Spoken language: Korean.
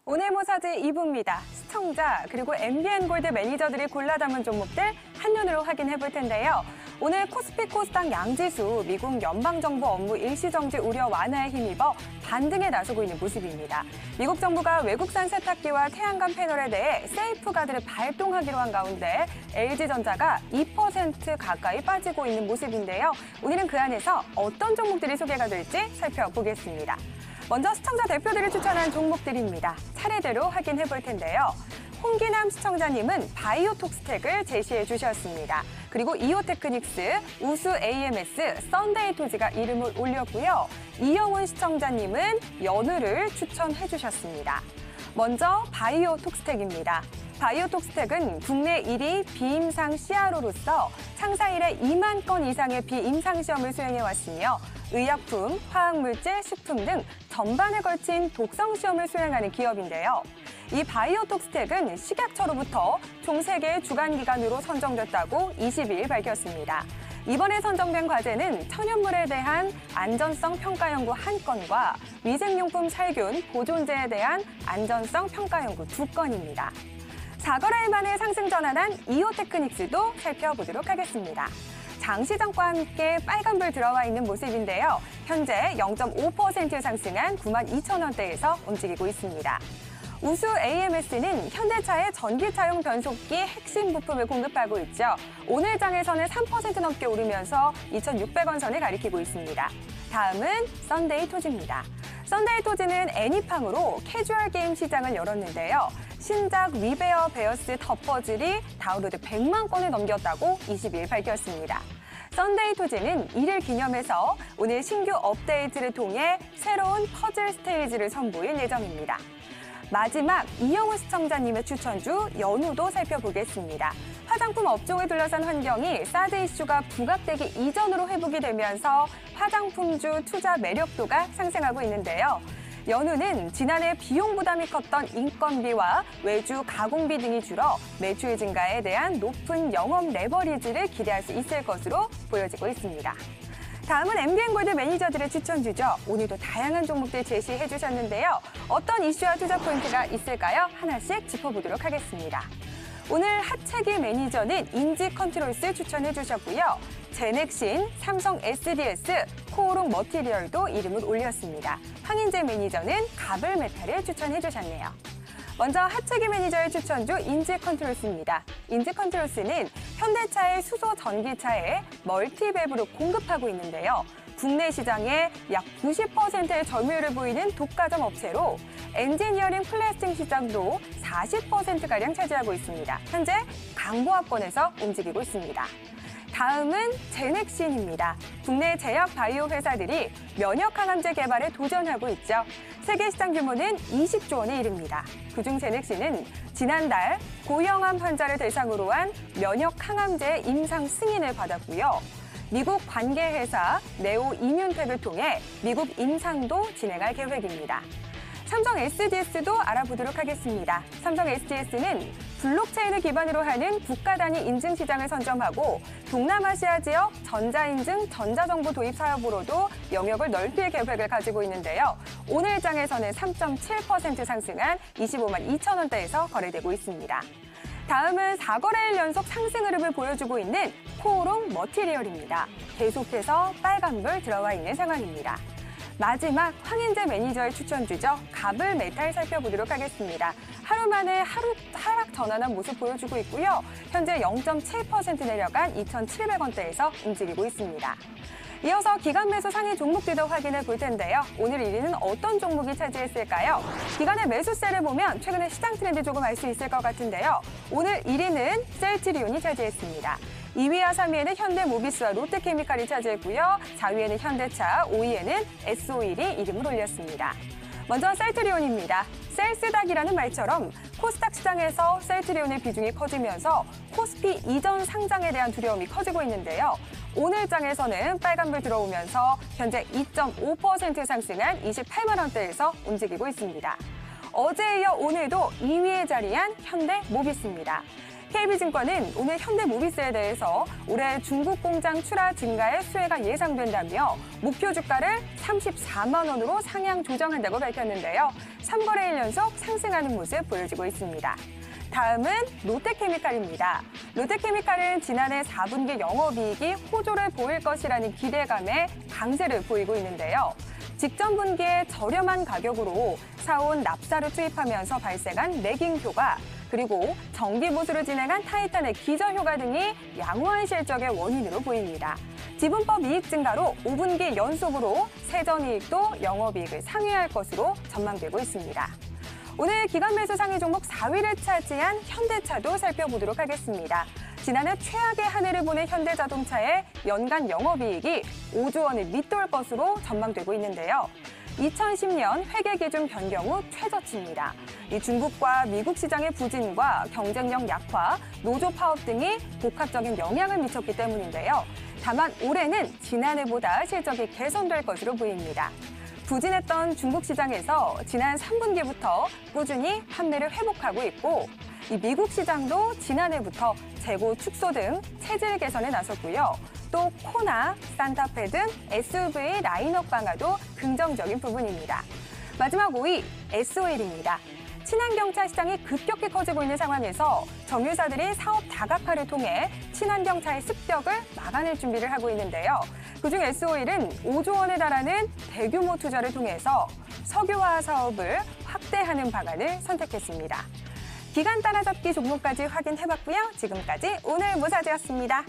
오늘 모사지 2부입니다. 시청자 그리고 MBN골드 매니저들이 골라 담은 종목들 한눈으로 확인해 볼 텐데요. 오늘 코스피 코스닥 양지수 미국 연방정부 업무 일시정지 우려 완화에 힘입어 반등에 나서고 있는 모습입니다. 미국 정부가 외국산 세탁기와 태양광 패널에 대해 세이프가드를 발동하기로 한 가운데 LG전자가 2% 가까이 빠지고 있는 모습인데요. 오늘은 그 안에서 어떤 종목들이 소개가 될지 살펴보겠습니다. 먼저 시청자 대표들이 추천한 종목들입니다. 차례대로 확인해 볼 텐데요. 홍기남 시청자님은 바이오톡스텍을 제시해 주셨습니다. 그리고 이오테크닉스, 우수 AMS, 썬데이토지가 이름을 올렸고요. 이영훈 시청자님은 연우를 추천해 주셨습니다. 먼저 바이오톡스텍입니다. 바이오톡스텍은 국내 1위 비임상 CRO로서 창사 이래 2만 건 이상의 비임상 시험을 수행해왔으며 의약품, 화학물질, 식품 등 전반에 걸친 독성 시험을 수행하는 기업인데요. 이 바이오톡스텍은 식약처로부터 총 3개의 주간기관으로 선정됐다고 22일 밝혔습니다. 이번에 선정된 과제는 천연물에 대한 안전성 평가 연구 1건과 위생용품 살균, 보존제에 대한 안전성 평가 연구 2건입니다. 4거래일 만에 상승 전환한 이오테크닉스도 살펴보도록 하겠습니다. 장시장과 함께 빨간불 들어와 있는 모습인데요. 현재 0.5% 상승한 92,000원대에서 움직이고 있습니다. 우수 AMS는 현대차의 전기차용 변속기 핵심 부품을 공급하고 있죠. 오늘 장에서는 3% 넘게 오르면서 2,600원 선을 가리키고 있습니다. 다음은 썬데이토지입니다. 썬데이토지는 애니팡으로 캐주얼 게임 시장을 열었는데요. 신작 위베어 베어스 터퍼즐이 다운로드 100만 건을 넘겼다고 22일 밝혔습니다. 썬데이토지는 이를 기념해서 오늘 신규 업데이트를 통해 새로운 퍼즐 스테이지를 선보일 예정입니다. 마지막 이영우 시청자님의 추천주 연우도 살펴보겠습니다. 화장품 업종을 둘러싼 환경이 사드 이슈가 부각되기 이전으로 회복이 되면서 화장품주 투자 매력도가 상승하고 있는데요. 연우는 지난해 비용 부담이 컸던 인건비와 외주 가공비 등이 줄어 매출 증가에 대한 높은 영업 레버리지를 기대할 수 있을 것으로 보여지고 있습니다. 다음은 MBN골드 매니저들의 추천주죠. 오늘도 다양한 종목들 제시해 주셨는데요. 어떤 이슈와 투자 포인트가 있을까요? 하나씩 짚어보도록 하겠습니다. 오늘 하채기 매니저는 인지컨트롤스 추천해 주셨고요. 제넥신, 삼성 SDS, 코오롱 머티리얼도 이름을 올렸습니다. 황인재 매니저는 가블메탈을 추천해 주셨네요. 먼저 하채기 매니저의 추천주 인지컨트롤스입니다. 인지컨트롤스는 현대차의 수소 전기차에 멀티밸브를 공급하고 있는데요. 국내 시장에 약 90%의 점유율을 보이는 독과점 업체로 엔지니어링 플래스팅 시장도 40%가량 차지하고 있습니다. 현재 강보합권에서 움직이고 있습니다. 다음은 제넥신입니다. 국내 제약 바이오 회사들이 면역 항암제 개발에 도전하고 있죠. 세계 시장 규모는 20조 원에 이릅니다. 그중 제넥신은 지난달 고형암 환자를 대상으로 한 면역 항암제 임상 승인을 받았고요. 미국 관계회사 네오 이뮨텍을 통해 미국 임상도 진행할 계획입니다. 삼성 SDS도 알아보도록 하겠습니다. 삼성 SDS는 블록체인을 기반으로 하는 국가 단위 인증 시장을 선점하고 동남아시아 지역 전자인증 전자정보 도입 사업으로도 영역을 넓힐 계획을 가지고 있는데요. 오늘 장에서는 3.7% 상승한 25만 2천 원대에서 거래되고 있습니다. 다음은 4거래일 연속 상승 흐름을 보여주고 있는 코오롱 머티리얼입니다. 계속해서 빨간불 들어와 있는 상황입니다. 마지막 황인재 매니저의 추천주죠. 가블메탈 살펴보도록 하겠습니다. 하루 만에 하락 전환한 모습 보여주고 있고요. 현재 0.7% 내려간 2,700원대에서 움직이고 있습니다. 이어서 기간 매수 상위 종목들도 확인해 볼 텐데요. 오늘 1위는 어떤 종목이 차지했을까요? 기간의 매수세를 보면 최근의 시장 트렌드 조금 알 수 있을 것 같은데요. 오늘 1위는 셀트리온이 차지했습니다. 2위와 3위에는 현대모비스와 롯데케미칼이 차지했고요. 4위에는 현대차, 5위에는 S-오일이 이름을 올렸습니다. 먼저 셀트리온입니다. 셀스닥이라는 말처럼 코스닥 시장에서 셀트리온의 비중이 커지면서 코스피 이전 상장에 대한 두려움이 커지고 있는데요. 오늘 장에서는 빨간불 들어오면서 현재 2.5% 상승한 28만 원대에서 움직이고 있습니다. 어제에 이어 오늘도 2위에 자리한 현대모비스입니다. KB증권은 오늘 현대모비스에 대해서 올해 중국 공장 출하 증가의 수혜가 예상된다며 목표 주가를 34만 원으로 상향 조정한다고 밝혔는데요. 3거래일 연속 상승하는 모습 보여주고 있습니다. 다음은 롯데케미칼입니다. 롯데케미칼은 지난해 4분기 영업이익이 호조를 보일 것이라는 기대감에 강세를 보이고 있는데요. 직전 분기에 저렴한 가격으로 사온 납사를 투입하면서 발생한 레깅 효과, 그리고 정기 보수를 진행한 타이탄의 기저 효과 등이 양호한 실적의 원인으로 보입니다. 지분법 이익 증가로 5분기 연속으로 세전이익도 영업이익을 상회할 것으로 전망되고 있습니다. 오늘 기관 매수 상위 종목 4위를 차지한 현대차도 살펴보도록 하겠습니다. 지난해 최악의 한 해를 보낸 현대자동차의 연간 영업이익이 5조 원을 밑돌 것으로 전망되고 있는데요. 2010년 회계 기준 변경 후 최저치입니다. 이 중국과 미국 시장의 부진과 경쟁력 약화, 노조 파업 등이 복합적인 영향을 미쳤기 때문인데요. 다만 올해는 지난해보다 실적이 개선될 것으로 보입니다. 부진했던 중국 시장에서 지난 3분기부터 꾸준히 판매를 회복하고 있고, 이 미국 시장도 지난해부터 재고 축소 등 체질 개선에 나섰고요. 또 코나, 산타페 등 SUV 라인업 강화도 긍정적인 부분입니다. 마지막 5위, S-오일입니다. 친환경차 시장이 급격히 커지고 있는 상황에서 정유사들이 사업 다각화를 통해 친환경차의 습격을 막아낼 준비를 하고 있는데요. 그중 S-오일은 5조 원에 달하는 대규모 투자를 통해서 석유화 사업을 확대하는 방안을 선택했습니다. 기간 따라잡기 종목까지 확인해봤고요. 지금까지 오늘 모사지였습니다.